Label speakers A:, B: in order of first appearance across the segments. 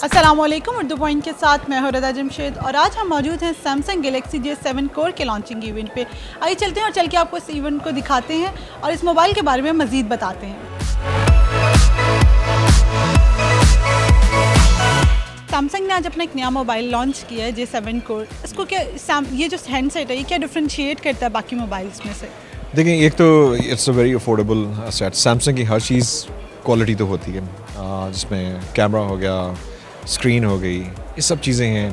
A: अस्सलामुअलैकुम। उर्दू पॉइंट के साथ मैं हूं रदा जमशेद और आज हम मौजूद हैं सैमसंग गैलेक्सी J7 कोर के लॉन्चिंग इवेंट पे। आइए चलते हैं और चल के आपको इस इवेंट को दिखाते हैं और इस मोबाइल के बारे में मज़ीद बताते हैं। सैमसंग ने आज अपना एक नया मोबाइल लॉन्च किया है J7 कोर। इसको क्या ये जो हैंडसेट है ये क्या डिफ्रेंशिएट करता है बाकी मोबाइल्स में से?
B: देखिए, एक तो it's a very affordable set. Samsung की हर चीज़ क्वालिटी तो होती है, जिसमें कैमरा हो गया, स्क्रीन हो गई, ये सब चीज़ें हैं।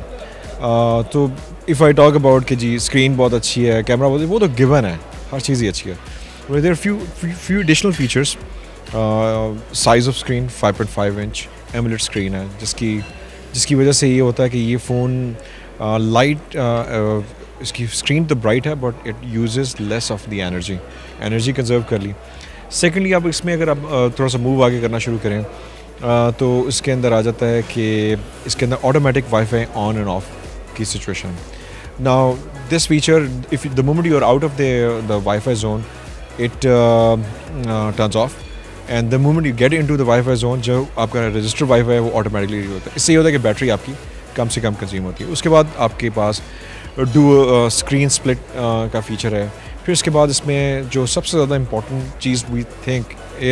B: तो इफ़ आई टॉक अबाउट कि जी स्क्रीन बहुत अच्छी है, कैमरा बहुत, वो तो गिवन है, हर चीज़ ही अच्छी है। There few additional features. Size of screen 5.5 inch AMOLED screen है, जिसकी वजह से ये होता है कि ये फ़ोन लाइट इसकी स्क्रीन तो ब्राइट है but it uses less of the energy conserve कर ली। सेकेंडली, आप इसमें अगर आप थोड़ा सा मूव आगे करना शुरू करें तो इसके अंदर आ जाता है कि इसके अंदर automatic WiFi on and off की situation. Now this feature, if the moment you are out of the WiFi zone, it turns off, and the moment you get into the WiFi zone, जो आपका registered wifi है वो automatically होता है। इससे ये होता है कि बैटरी आपकी कम से कम कंज्यूम होती है। उसके बाद आपके पास डुअल स्क्रीन स्प्लिट का फीचर है। फिर उसके बाद इसमें जो सबसे ज़्यादा इम्पॉर्टेंट चीज़ we think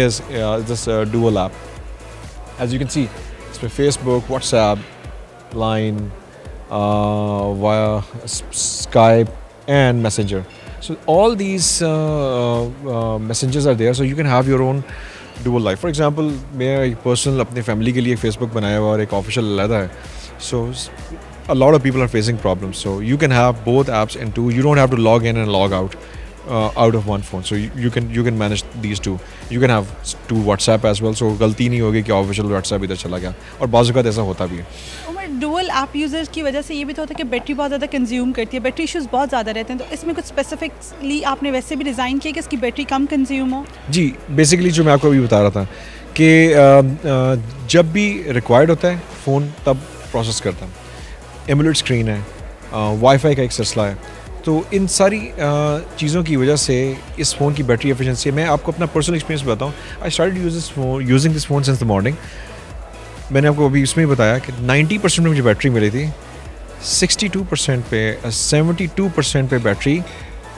B: is this dual app. As you can see, इसमें Facebook, WhatsApp, line, via Skype and Messenger, so all these messengers are there, so you can have your own dual life. For example, मैं personal अपने family के लिए Facebook बनाया हुआ और एक official अलग है। So a lot of people are facing problems, so you can have both apps in two. You don't have to log in and log out of one phone, so you can manage these two. You can have two WhatsApp as well, so गलती नहीं होगी कि official WhatsApp इधर चला गया, और बाज़ औक़ात ऐसा होता भी है।
A: डुअल ऐप यूज़र्स की वजह से ये भी तो होता है कि बैटरी बहुत ज़्यादा कंज्यूम करती है, बैटरी इश्यूज़ बहुत ज़्यादा रहते हैं, तो इसमें कुछ स्पेसिफिकली आपने वैसे भी डिज़ाइन किया कि इसकी बैटरी कम कंज्यूम हो? जी,
B: बेसिकली जो मैं आपको अभी बता रहा था कि जब भी रिक्वायर्ड होता है फ़ोन तब प्रोसेस करता है। एमोलेड स्क्रीन है, वाईफाई का एक सिलसिला है, तो इन सारी चीज़ों की वजह से इस फ़ोन की बैटरी एफिशिएंसी, मैं आपको अपना पर्सनल एक्सपीरियंस बताऊँ। I started using this phone since the morning. मैंने आपको अभी इसमें ही बताया कि 90% में मुझे बैटरी मिली थी, 62% पे 72% पे बैटरी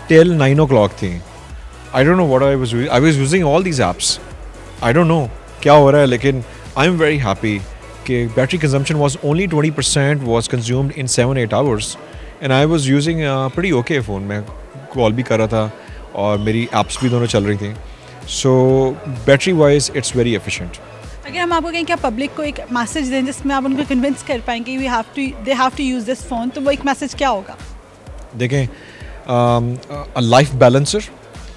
B: टिल 9 o'clock थी। I don't know what I was using all these apps. I don't know क्या हो रहा है, लेकिन आई एम वेरी हैप्पी कि battery consumption was only 20% was consumed in 7-8 hours, and I was using pretty okay phone. मैं call भी कर रहा था और मेरी ऐप्स भी दोनों चल रही थी, सो battery wise it's very efficient.
A: अगर हम आपको कहें कि आप पब्लिक को एक मैसेज दें जिसमें आप उनको कन्विंस कर पाएंगे they have to use this phone, तो वो एक मैसेज क्या होगा?
B: देखें, a life balancer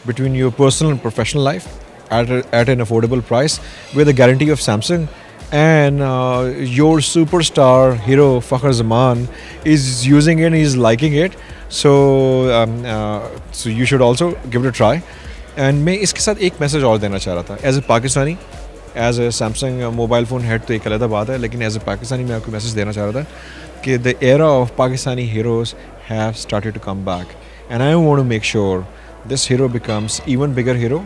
B: between your personal and professional life at an affordable price with a guarantee of Samsung, and your superstar hero Fakhar Zaman is using it and he's liking it, so you should also give it a try. And मैं इसके साथ एक message और देना चाह रहा था as a Pakistani, as a Samsung mobile phone head तो एक अलग बात है, लेकिन एज ए पाकिस्तानी मैं आपको मैसेज देना चाह रहा था कि the era of Pakistani heroes have started to come back, and I want to make sure this hero becomes even bigger hero.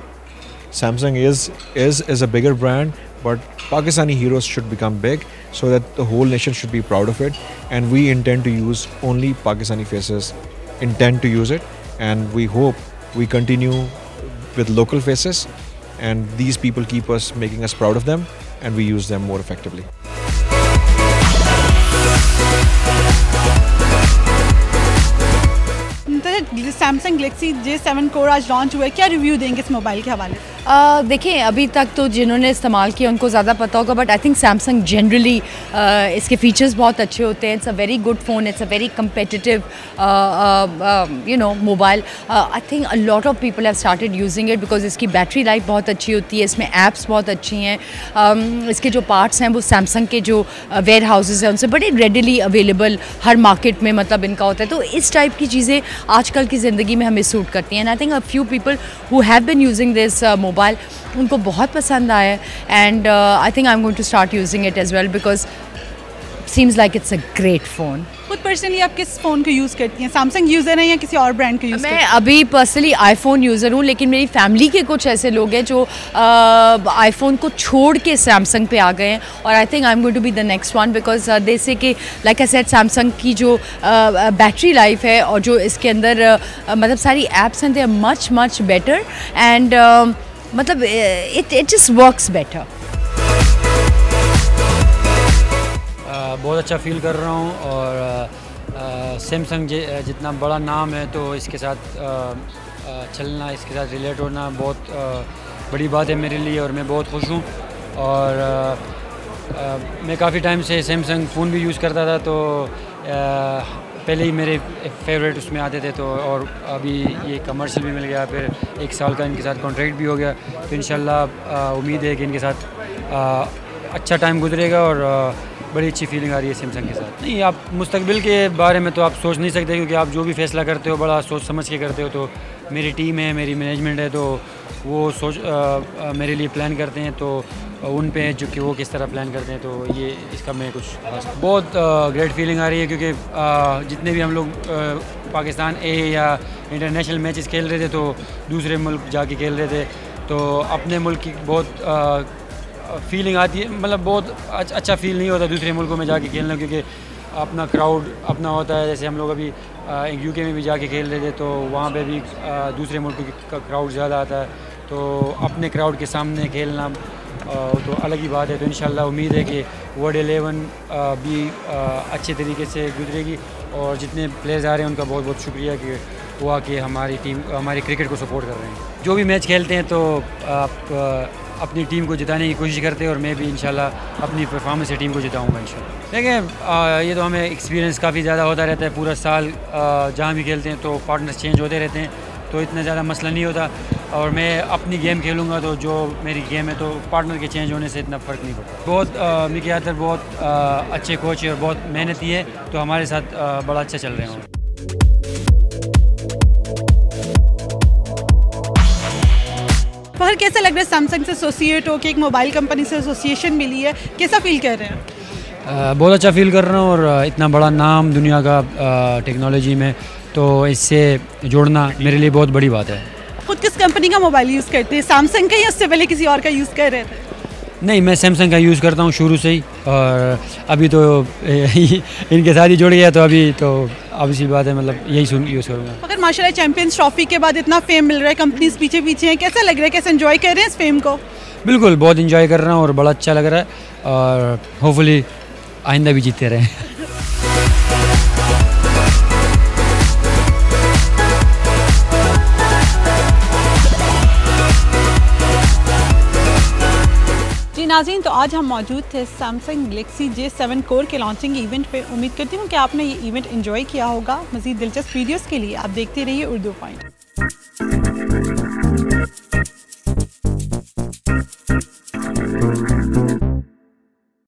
B: Samsung is a bigger brand, but Pakistani heroes should become big so that the whole nation should be proud of it, and we intend to use only Pakistani faces, intend to use it, and we hope we continue with local faces, and these people keep us making us proud of them, and we use them more effectively.
A: Samsung Galaxy J7 core आज launch हुआ है, क्या review देंगे इस mobile के हवाले से?
C: देखिए, अभी तक तो जिन्होंने इस्तेमाल किया उनको ज़्यादा पता होगा, but I think Samsung generally इसके फीचर्स बहुत अच्छे होते हैं। It's a very good phone, it's a very competitive mobile. I think a lot of people have started using it because इसकी बैटरी लाइफ बहुत अच्छी होती है, इसमें ऐप्स बहुत अच्छी हैं, इसके जो पार्ट्स हैं वो सैमसंग के जो वेयर हाउसेज हैं उनसे बड़े रेडिली अवेलेबल हर मार्केट में मतलब इनका होता है। तो इस टाइप की चीज़ें आजकल की ज़िंदगी में हमें सूट करती हैं, and I think a few people who have been using this mobile, उनको बहुत पसंद आया है, and I think I am going to start using it as well because seems like it's a great phone.
A: खुद personally आप किस phone को use करती हैं? सैमसंग यूज़र हैं या किसी और ब्रांड को यूज़ करती
C: मैं अभी पर्सनली आईफोन यूज़र हूँ, लेकिन मेरी फैमिली के कुछ ऐसे लोग हैं जो आईफोन को छोड़ के सैमसंग पे आ गए हैं, और I think I am going to be the next one, because they say कि लाइक आई सेड सैमसंग की जो बैटरी लाइफ है और जो इसके अंदर मतलब सारी ऐप्स हैं, they are much much better, and मतलब इट जस्ट वर्क्स बेटर.
D: बहुत अच्छा फील कर रहा हूँ, और सैमसंग जितना बड़ा नाम है तो इसके साथ चलना, इसके साथ रिलेट होना बहुत बड़ी बात है मेरे लिए, और मैं बहुत खुश हूँ. और मैं काफ़ी टाइम से सैमसंग फ़ोन भी यूज़ करता था, तो पहले ही मेरे फेवरेट उसमें आते थे, तो और अभी ये कमर्शियल भी मिल गया, फिर 1 साल का इनके साथ कॉन्ट्रैक्ट भी हो गया, तो इंशाल्लाह उम्मीद है कि इनके साथ अच्छा टाइम गुजरेगा, और बड़ी अच्छी फीलिंग आ रही है सैमसंग के साथ. नहीं, आप मुस्तकबिल के बारे में तो आप सोच नहीं सकते, क्योंकि आप जो भी फैसला करते हो बड़ा सोच समझ के करते हो. तो मेरी टीम है, मेरी मैनेजमेंट है, तो वो मेरे लिए प्लान करते हैं, तो उन पे है जो कि वो किस तरह प्लान करते हैं, तो ये इसका मैं कुछ बहुत ग्रेट फीलिंग आ रही है, क्योंकि जितने भी हम लोग पाकिस्तान ए या इंटरनेशनल मैचेस खेल रहे थे, तो दूसरे मुल्क जाके खेल रहे थे, तो अपने मुल्क की बहुत फीलिंग आती है, मतलब बहुत अच्छा फील नहीं होता दूसरे मुल्कों में जाके खेलना, क्योंकि अपना क्राउड अपना होता है. जैसे हम लोग अभी यूके में भी जाके खेल रहे थे, तो वहाँ पे भी दूसरे मुल्क का क्राउड ज़्यादा आता है, तो अपने क्राउड के सामने खेलना तो अलग ही बात है. तो इंशाल्लाह उम्मीद है कि वर्ल्ड 11 भी अच्छे तरीके से गुजरेगी, और जितने प्लेयर्स आ रहे हैं उनका बहुत बहुत शुक्रिया कि वो आके हमारी टीम, हमारी क्रिकेट को सपोर्ट कर रहे हैं. जो भी मैच खेलते हैं तो आप अपनी टीम को जिताने की कोशिश करते हैं, और मैं भी इंशाल्लाह अपनी परफॉर्मेंस से टीम को जिताऊंगा इंशाल्लाह. देखिए, ये तो हमें एक्सपीरियंस काफ़ी ज़्यादा होता रहता है, पूरा साल जहाँ भी खेलते हैं तो पार्टनर्स चेंज होते रहते हैं, तो इतना ज़्यादा मसला नहीं होता, और मैं अपनी गेम खेलूँगा तो जो मेरी गेम है तो पार्टनर के चेंज होने से इतना फ़र्क नहीं पड़ता. बहुत मिकी आतर बहुत अच्छे कोच है और बहुत मेहनती है, तो हमारे साथ बड़ा अच्छा चल रहे हैं.
A: फहर, कैसा लग रहा है सैमसंग से एसोसिएट हो के, एक मोबाइल कंपनी से एसोसिएशन मिली है, कैसा फील कर रहे हैं?
D: बहुत अच्छा फील कर रहा हूँ, और इतना बड़ा नाम दुनिया का टेक्नोलॉजी में, तो इससे जुड़ना मेरे लिए बहुत बड़ी बात है.
A: खुद किस कंपनी का मोबाइल यूज़ करते हैं? सैमसंग का या उससे पहले किसी और का यूज़ कर रहे थे?
D: नहीं, मैं सैमसंग का यूज़ करता हूँ शुरू से ही, और अभी तो इनके साथ ही जुड़ गया, तो अभी तो obviously बात है, मतलब यही यूज़ करूँगा.
A: अगर माशाल्लाह चैंपियंस ट्रॉफी के बाद इतना फेम मिल रहा है, कंपनीज पीछे पीछे हैं, कैसा लग रहा है, कैसे एंजॉय कर रहे हैं इस फेम को?
D: बिल्कुल, बहुत इंजॉय कर रहा हूँ और बड़ा अच्छा लग रहा है, और होपफुली आइंदा भी जीतते रहें.
A: नाज़रीन, तो आज हम मौजूद थे सैमसंग गैलेक्सी J7 कोर के लॉन्चिंग इवेंट पे. उम्मीद करती हूँ कि आपने ये इवेंट एंजॉय किया होगा. मज़ीद दिलचस्प वीडियोस के लिए आप देखते रहिए उर्दू पॉइंट.